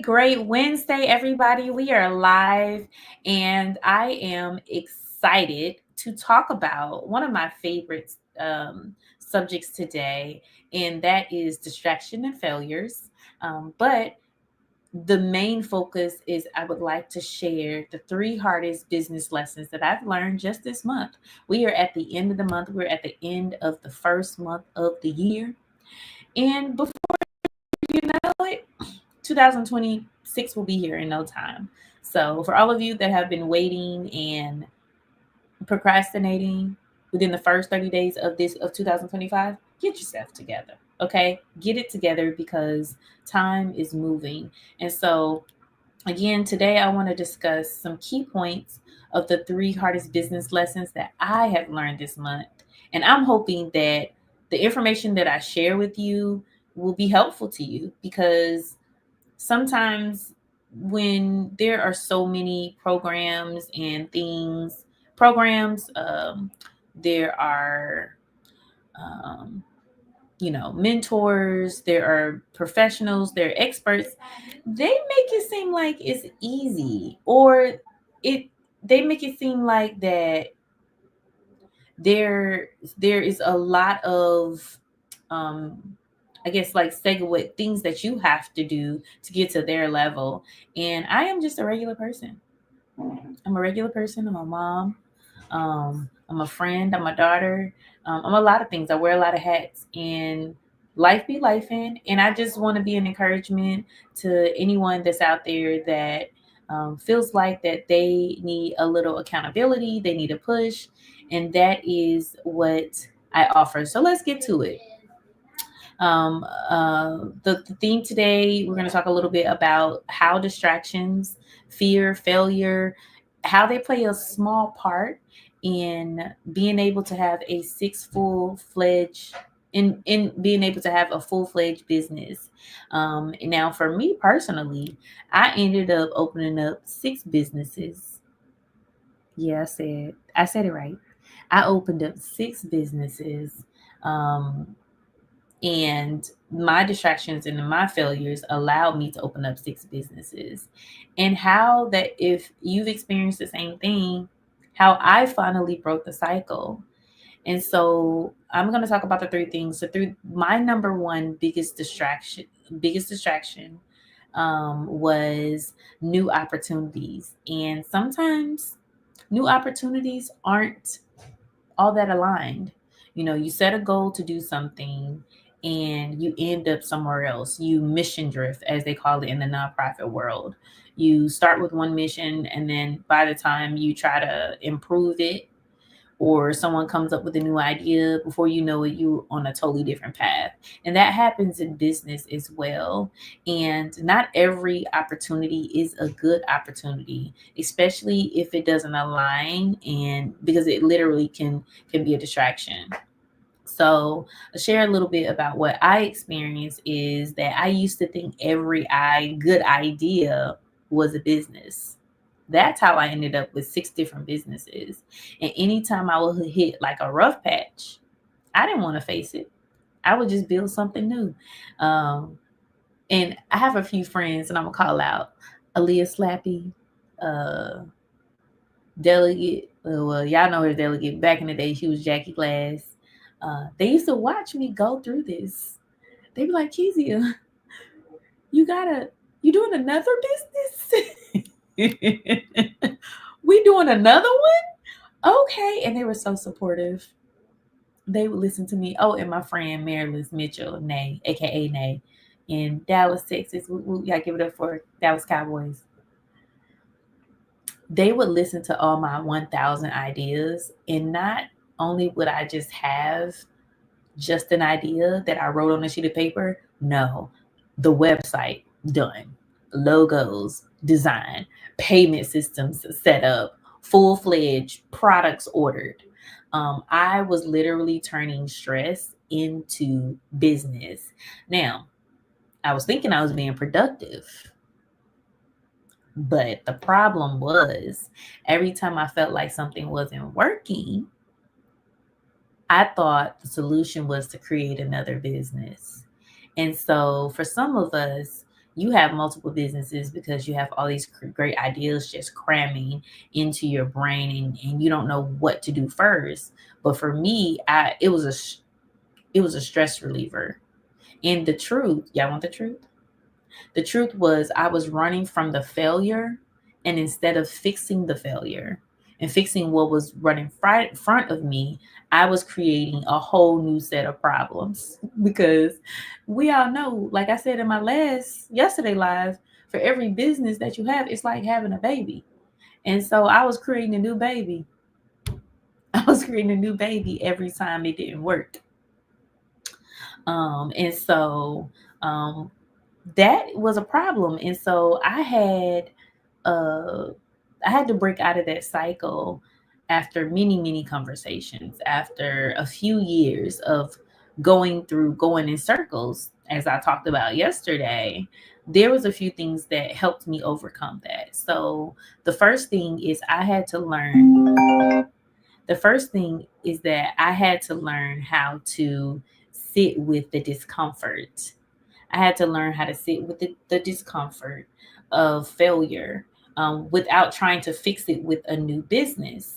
Great Wednesday, everybody. We are live, and I am excited to talk about one of my favorite subjects today, and that is distraction and failures. But the main focus is I would like to share the three hardest business lessons that I've learned just this month. We are at the end of the month, we're at the end of the first month of the year. And before you know it, 2026 will be here in no time. So, for all of you that have been waiting and procrastinating within the first 30 days of 2025, get yourself together. Okay? Get it together because time is moving. And so, again, today I want to discuss some key points of the three hardest business lessons that I have learned this month. And I'm hoping that the information that I share with you will be helpful to you because sometimes when there are so many programs, there are, um, mentors, there are professionals, there are experts. They make it seem like it's easy, or it they make it seem like that there there is a lot of um I guess like segue things that you have to do to get to their level. And I am just a regular person. I'm a regular person. I'm a mom. I'm a friend. I'm a daughter. I'm a lot of things. I wear a lot of hats, and life be life in. And I just want to be an encouragement to anyone that's out there that feels like that they need a little accountability. They need a push, and that is what I offer. So let's get to it. The theme today, we're going to talk a little bit about how distractions, fear, failure, how they play a small part in being able to have a six full fledged in being able to have a full-fledged business. And now for me personally, I ended up opening up six businesses. Yeah, I said it right. I opened up six businesses. Um, and my distractions and my failures allowed me to open up six businesses. And how that, if you've experienced the same thing, how I finally broke the cycle. And so I'm going to talk about the three things. So through my number one biggest distraction was new opportunities. And sometimes new opportunities aren't all that aligned. You set a goal to do something and you end up somewhere else. You mission drift, as they call it in the nonprofit world. You start with one mission, and then by the time you try to improve it, or someone comes up with a new idea, before you know it, you're on a totally different path. And that happens in business as well. And not every opportunity is a good opportunity, especially if it doesn't align, and because it literally can be a distraction. So, I'll share a little bit about what I experienced is that I used to think good idea was a business. That's how I ended up with six different businesses. And anytime I would hit like a rough patch, I didn't want to face it. I would just build something new. Um, and I have a few friends, and I'm gonna call out Aaliyah Slappy, uh, Delegate. Well, y'all know her, Delegate. Back in the day, she was Jackie Glass. They used to watch me go through this. They be like, Kezia, you gotta, you doing another business? We doing another one? Okay. And they were so supportive. They would listen to me. Oh, and my friend Marilyn Mitchell, Nay, aka Nay, in Dallas, Texas. Yeah, give it up for Dallas Cowboys. They would listen to all my 1,000 ideas, and not only would I just have just an idea that I wrote on a sheet of paper. No, the website done, logos design, payment systems set up, full fledged products ordered. I was literally turning stress into business. Now, I was thinking I was being productive, but the problem was every time I felt like something wasn't working, I thought the solution was to create another business. And so for some of us, you have multiple businesses because you have all these great ideas just cramming into your brain, and you don't know what to do first. But for me, it was a stress reliever. And the truth, y'all want the truth? The truth was I was running from the failure, and instead of fixing the failure and fixing what was running in front of me, I was creating a whole new set of problems because we all know, like I said in my last yesterday live, for every business that you have, it's like having a baby. And so I was creating a new baby. I was creating a new baby every time it didn't work. And so um, that was a problem. And so uh, I had to break out of that cycle after many, many conversations, after a few years of going in circles, as I talked about yesterday. There was a few things that helped me overcome that. So the first thing is I had to learn the first thing is that I had to learn how to sit with the discomfort. I had to learn how to sit with the discomfort of failure, without trying to fix it with a new business.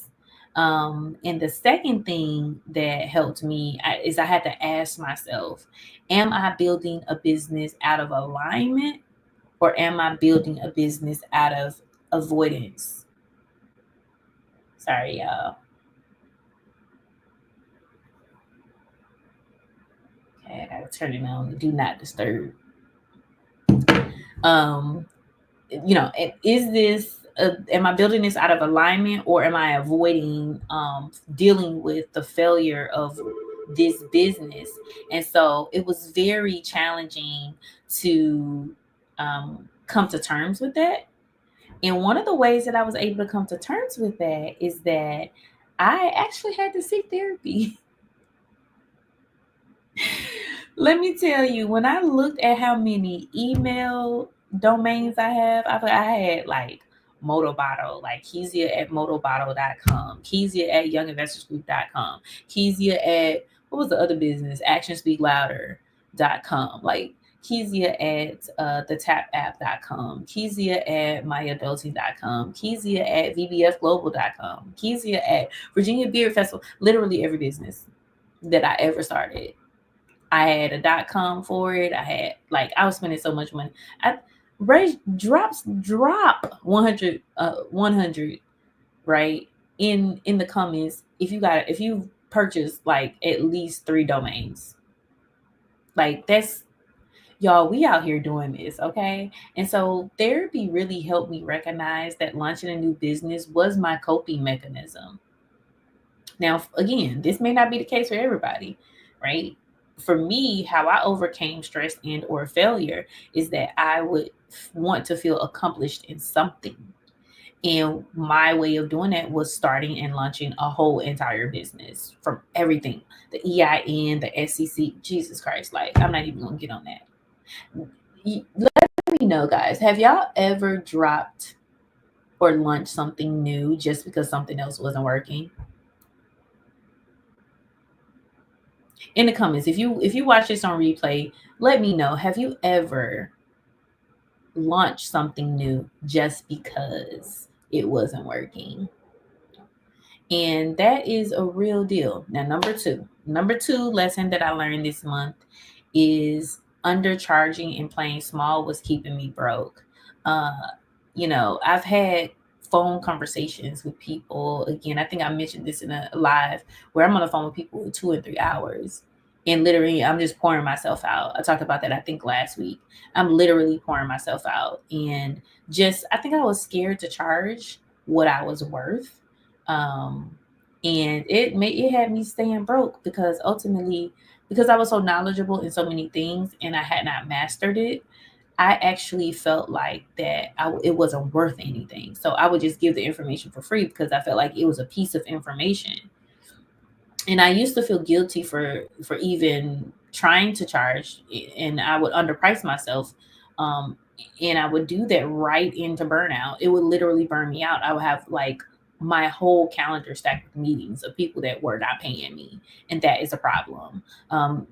And the second thing that helped me is I had to ask myself, am I building a business out of alignment, or am I building a business out of avoidance? Sorry, y'all. Okay, I gotta turn it on. Do not disturb. Um, is this am I building this out of alignment, or am I avoiding dealing with the failure of this business? And so it was very challenging to come to terms with that. And one of the ways that I was able to come to terms with that is that I actually had to seek therapy. Let me tell you, when I looked at how many email domains I had like Motobottle, like Kezia at motobottle.com, Kezia at younginvestorsgroup.com, Kezia at, what was the other business? Actionspeaklouder.com, like Kezia at thetapapp.com, Kezia at myadulting.com, Kezia at vbfglobal.com, Kezia at Virginia Beard Festival, literally every business that I ever started. I had a .com for it. I was spending so much money. I raise drop 100 100 right in the comments if you purchased like at least 3 domains. Like that's y'all, we out here doing this, okay? And so therapy really helped me recognize that launching a new business was my coping mechanism. Now, again, this may not be the case for everybody, right? For me, how I overcame stress and or failure is that I would want to feel accomplished in something. And my way of doing that was starting and launching a whole entire business from everything, the EIN, the SEC, Jesus Christ. Like, I'm not even going to get on that. Let me know, guys. Have y'all ever dropped or launched something new just because something else wasn't working? In the comments, if you watch this on replay, let me know, have you ever launched something new just because it wasn't working? And that is a real deal. Now, number two lesson that I learned this month is undercharging and playing small was keeping me broke. I've had phone conversations with people. Again, I think I mentioned this in a live where I'm on the phone with people for 2 and 3 hours. And literally, I'm just pouring myself out. I talked about that, I think, last week. I'm literally pouring myself out. And I think I was scared to charge what I was worth. Um, and it had me staying broke because ultimately, because I was so knowledgeable in so many things and I had not mastered it, I actually felt like that it wasn't worth anything. So I would just give the information for free because I felt like it was a piece of information. And I used to feel guilty for even trying to charge, and I would underprice myself. And I would do that right into burnout. It would literally burn me out. I would have like my whole calendar stacked with meetings of people that were not paying me, and that is a problem.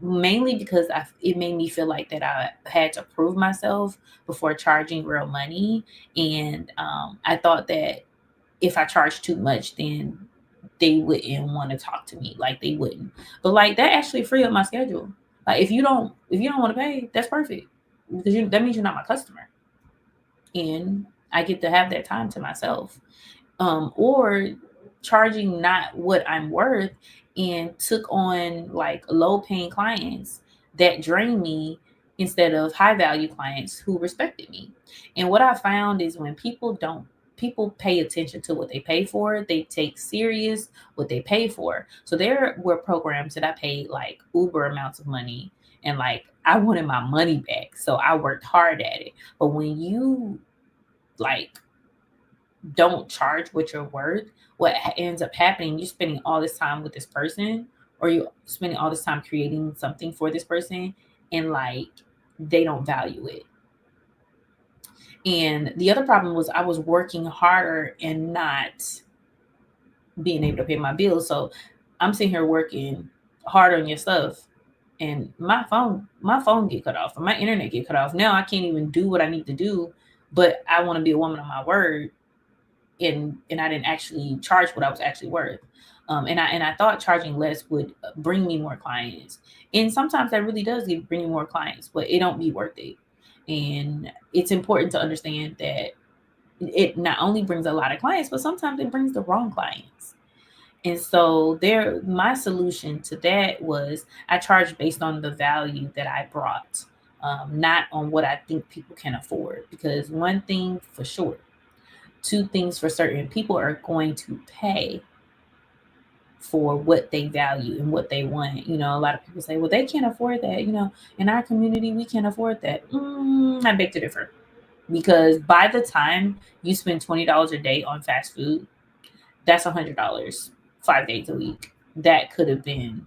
Mainly because it made me feel like that I had to prove myself before charging real money, and I thought that if I charged too much, then they wouldn't want to talk to me, like they wouldn't. But like that actually free up my schedule. Like if you don't want to pay, that's perfect, because that means you're not my customer, and I get to have that time to myself. Or charging not what I'm worth and took on like low paying clients that drain me instead of high value clients who respected me. And what I found is when people pay attention to what they pay for, they take serious what they pay for. So there were programs that I paid like uber amounts of money, and like I wanted my money back. So I worked hard at it. But when you like don't charge what you're worth, what ends up happening, you're spending all this time with this person, or you're spending all this time creating something for this person, and like they don't value it. And the other problem was I was working harder and not being able to pay my bills. So I'm sitting here working hard on your stuff, and my phone get cut off, or my internet get cut off. Now I can't even do what I need to do, but I want to be a woman of my word, and I didn't actually charge what I was actually worth. And I thought charging less would bring me more clients, and sometimes that really does bring you more clients, but it don't be worth it. And it's important to understand that it not only brings a lot of clients, but sometimes it brings the wrong clients. And so my solution to that was I charged based on the value that I brought, not on what I think people can afford. Because one thing for sure, two things for certain, people are going to pay for what they value and what they want. A lot of people say, well, they can't afford that. In our community, we can't afford that. I beg to differ, because by the time you spend $20 a day on fast food, that's $100 5 days a week. That could have been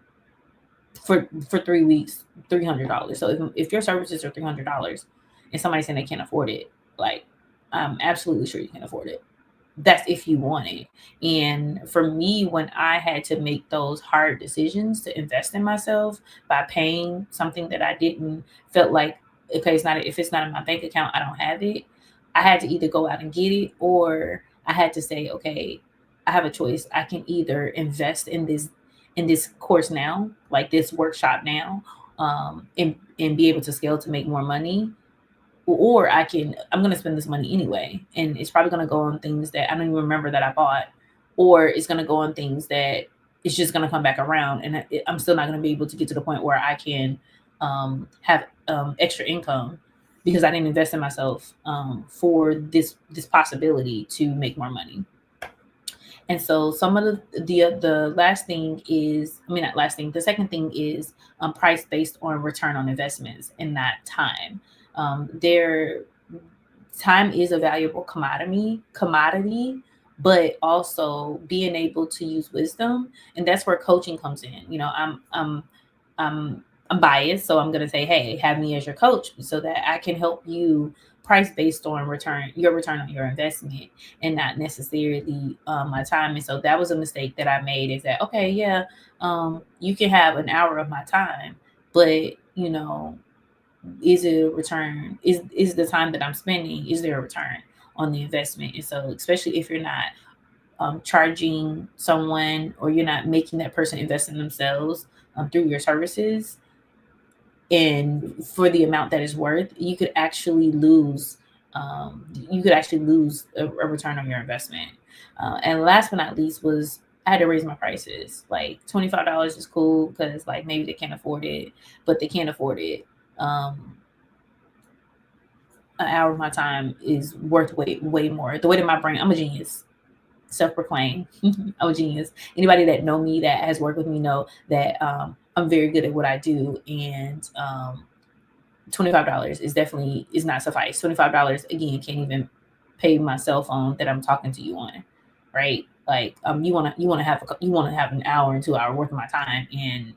for 3 weeks, $300. So if your services are $300 and somebody's saying they can't afford it, like I'm absolutely sure you can afford it. That's if you want it. And for me, when I had to make those hard decisions to invest in myself by paying something that I didn't felt like, okay, if it's not in my bank account, I don't have it. I had to either go out and get it, or I had to say, okay, I have a choice. I can either invest in this course now, like this workshop now, and be able to scale to make more money, or I'm going to spend this money anyway, and it's probably going to go on things that I don't even remember that I bought, or it's going to go on things that it's just going to come back around, and I'm still not going to be able to get to the point where I can have extra income, because I didn't invest in myself for this possibility to make more money. And so some of the last thing is, I mean, not last thing, the second thing is price based on return on investments and not time. Their time is a valuable commodity, but also being able to use wisdom, and that's where coaching comes in. I'm biased, so I'm going to say, hey, have me as your coach so that I can help you price based on your return on your investment, and not necessarily my time. And so that was a mistake that I made, is that, okay, yeah, you can have an hour of my time, but is it a return? Is the time that I'm spending, is there a return on the investment? And so, especially if you're not charging someone, or you're not making that person invest in themselves through your services, and for the amount that is worth, you could actually lose. A return on your investment. And last but not least was, I had to raise my prices. Like $25 is cool because like maybe they can't afford it, but they can't afford it. An hour of my time is worth way more. The way that my brain, I'm a genius, self-proclaimed. I'm a genius. Anybody that know me, that has worked with me, know that I'm very good at what I do, and $25 is not suffice. $25 again can't even pay my cell phone that I'm talking to you on, right? Like you want to have an hour and 2 hour worth of my time, and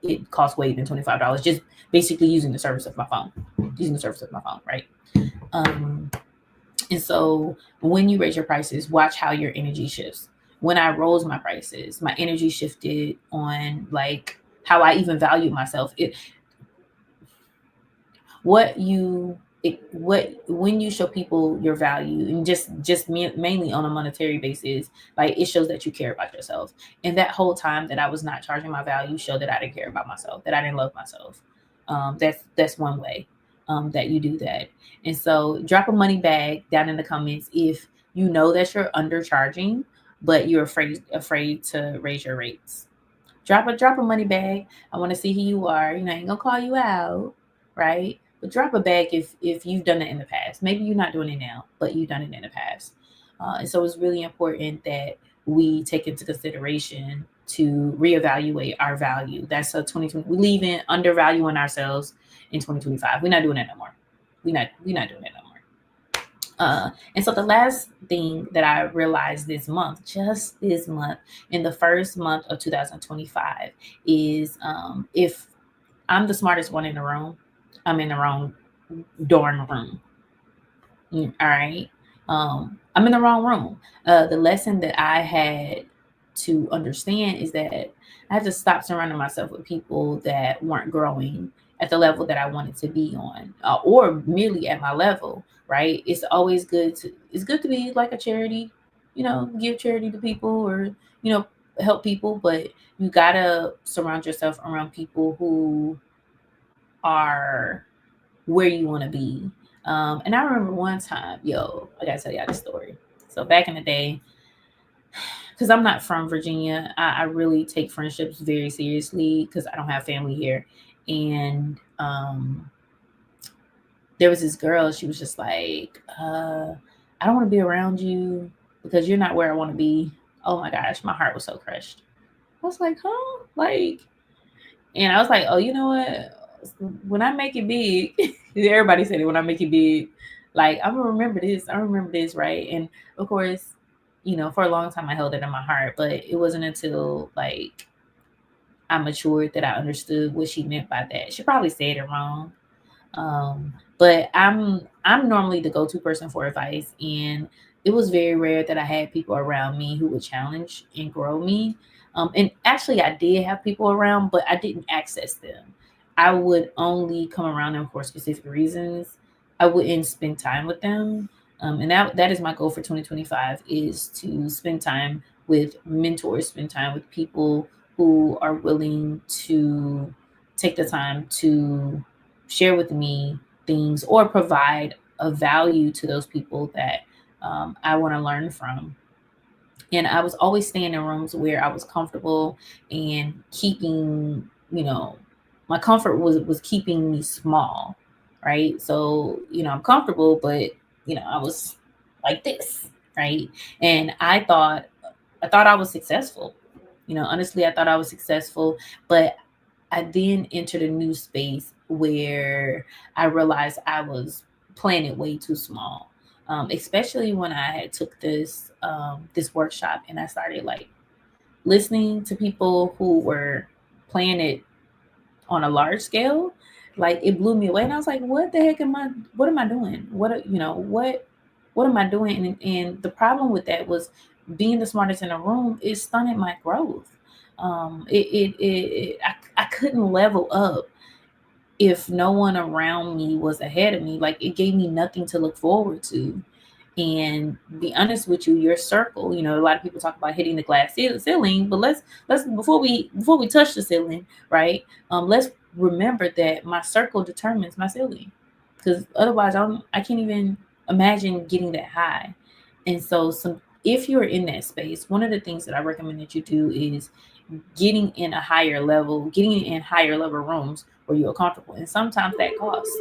it costs way than $25 just basically using the service of my phone, right? And so when you raise your prices, watch how your energy shifts. When I rose my prices, my energy shifted on like how I even value myself. What when you show people your value, and mainly on a monetary basis, like it shows that you care about yourself. And that whole time that I was not charging my value showed that I didn't care about myself, that I didn't love myself. That's one way that you do that. And so drop a money bag down in the comments if you know that you're undercharging, but you're afraid to raise your rates. Drop a money bag. I want to see who you are. I ain't gonna call you out, right? But drop a bag if you've done it in the past. Maybe you're not doing it now, but you've done it in the past. And so it's really important that we take into consideration to reevaluate our value. That's a 2020. We leave in undervaluing ourselves in 2025. We're not doing that no more. We're not doing that no more. And so the last thing that I realized just this month, in the first month of 2025, is if I'm the smartest one in the room, I'm in the wrong darn room. All right. I'm in the wrong room. The lesson that I had to understand is that I had to stop surrounding myself with people that weren't growing at the level that I wanted to be on, or merely at my level. Right? It's good to be like a charity, give charity to people, or help people, but you gotta surround yourself around people who are where you want to be. And I remember one time, I gotta tell y'all this story. So back in the day, because I'm not from Virginia, I really take friendships very seriously because I don't have family here. And there was this girl, she was just like, I don't want to be around you because you're not where I want to be. Oh my gosh, my heart was so crushed. I was like, huh? And I was like, oh, you know what? When I make it big, everybody said it, when I make it big, like I'm gonna remember this. I remember this, right? And of course, for a long time I held it in my heart, but it wasn't until like I matured that I understood what she meant by that. She probably said it wrong. But I'm normally the go-to person for advice, and it was very rare that I had people around me who would challenge and grow me. And actually, I did have people around, but I didn't access them. I would only come around them for specific reasons. I wouldn't spend time with them. And that is my goal for 2025, is to spend time with mentors, spend time with people who are willing to take the time to share with me things or provide a value to those people that I want to learn from. And I was always staying in rooms where I was comfortable and keeping, my comfort was keeping me small, right? So, I'm comfortable, but I was like this, right? And I thought I was successful. Honestly, I thought I was successful, but I then entered a new space where I realized I was playing it way too small. Especially when I had took this workshop and I started like listening to people who were playing it on a large scale. Like it blew me away, and I was like, "What the heck am I? What am I doing? What am I doing?" And the problem with that was being the smartest in the room is stunted my growth. I couldn't level up if no one around me was ahead of me. Like it gave me nothing to look forward to. And be honest with you, your circle, a lot of people talk about hitting the glass ceiling, but let's before we touch the ceiling, right? Let's remember that my circle determines my ceiling, because otherwise I can't even imagine getting that high. And so if you're in that space, one of the things that I recommend that you do is getting in higher level rooms where you're comfortable. And sometimes that costs.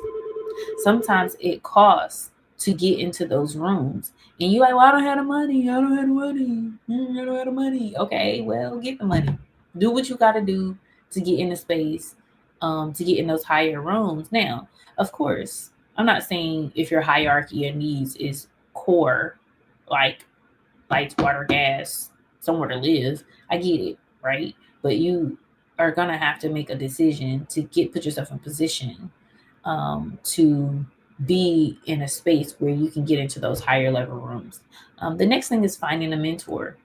Sometimes it costs to get into those rooms. And you're like, well, I don't have the money. I don't have the money. I don't have the money. Okay, well, get the money. Do what you got to do to get in the space, to get in those higher rooms. Now, of course, I'm not saying if your hierarchy of needs is core, like lights, water, gas, somewhere to live. I get it, right? But you are gonna have to make a decision to put yourself in position to be in a space where you can get into those higher level rooms. The next thing is finding a mentor,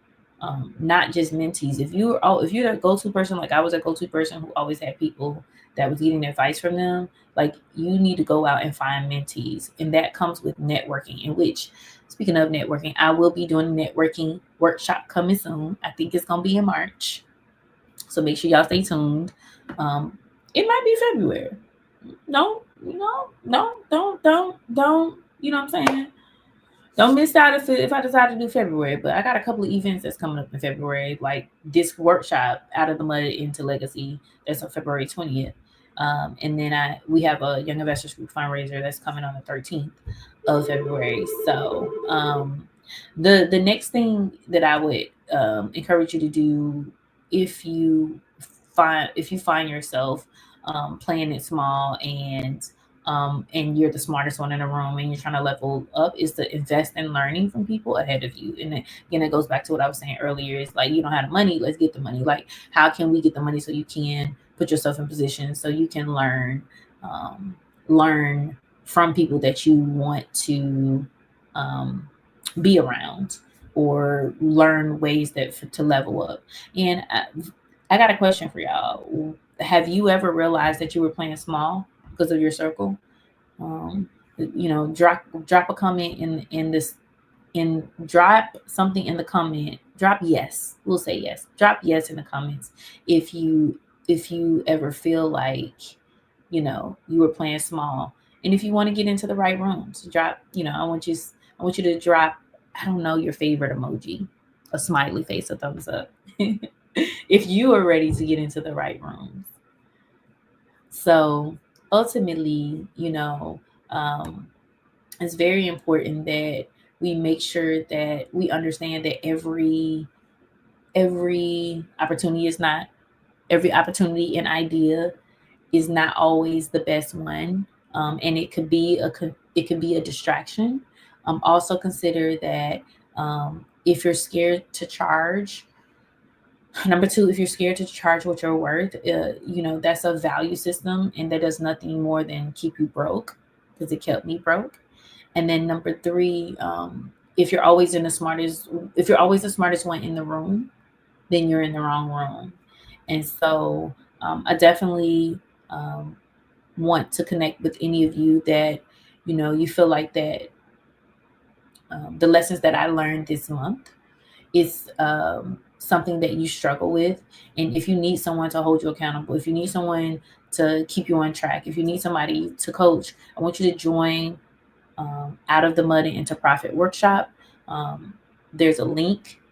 not just mentees. If you're that go-to person, like I was a go-to person who always had people that was getting advice from them, like you need to go out and find mentees. And that comes with networking, in which, speaking of networking, I will be doing a networking workshop coming soon. I think it's going to be in March. So make sure y'all stay tuned. It might be February. Don't, don't, you know what I'm saying? Don't miss out if I decide to do February, but I got a couple of events that's coming up in February, like this workshop, Out of the Mud into Legacy, that's on February 20th. And then we have a Young Investors Group fundraiser that's coming on the 13th of February. So the next thing that I would encourage you to do, if you find yourself playing it small and you're the smartest one in the room and you're trying to level up, is to invest in learning from people ahead of you. And again, it goes back to what I was saying earlier. It's like, you don't have the money, let's get the money. Like, how can we get the money so you can put yourself in position so you can learn from people that you want to be around, or learn ways to level up. And I got a question for y'all. Have you ever realized that you were playing small because of your circle? Drop a comment drop something in the comment. Drop yes. We'll say yes. Drop yes in the comments if you ever feel like you were playing small. And if you want to get into the right rooms, drop. I want you to drop, I don't know, your favorite emoji, a smiley face, a thumbs up, if you are ready to get into the right rooms. So ultimately, it's very important that we make sure that we understand that every opportunity and idea is not always the best one, and it could be a distraction. Also consider that if you're scared to charge. Number two, if you're scared to charge what you're worth, that's a value system, and that does nothing more than keep you broke, because it kept me broke. And then number three, if you're always the smartest one in the room, then you're in the wrong room. And so I definitely want to connect with any of you that you feel like that the lessons that I learned this month is something that you struggle with. And if you need someone to hold you accountable, if you need someone to keep you on track, if you need somebody to coach, I want you to join Out of the Mud and Into Profit workshop. There's a link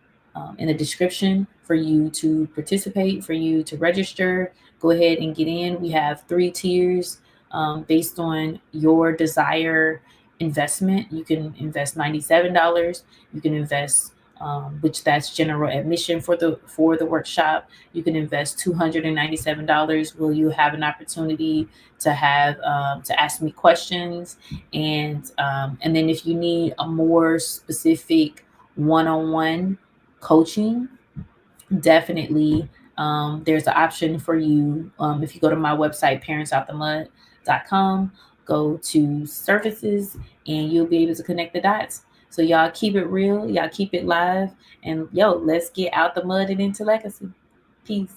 in the description for you to participate, for you to register. Go ahead and get in. We have 3 tiers based on your desire investment. You can invest $97. You can invest which that's general admission for the workshop. You can invest $297, where you have an opportunity to have to ask me questions, and then if you need a more specific one-on-one coaching, definitely there's an option for you. If you go to my website, parentsoutthemud.com, go to services, and you'll be able to connect the dots. So y'all keep it real, y'all keep it live, and let's get out the mud and into legacy. Peace.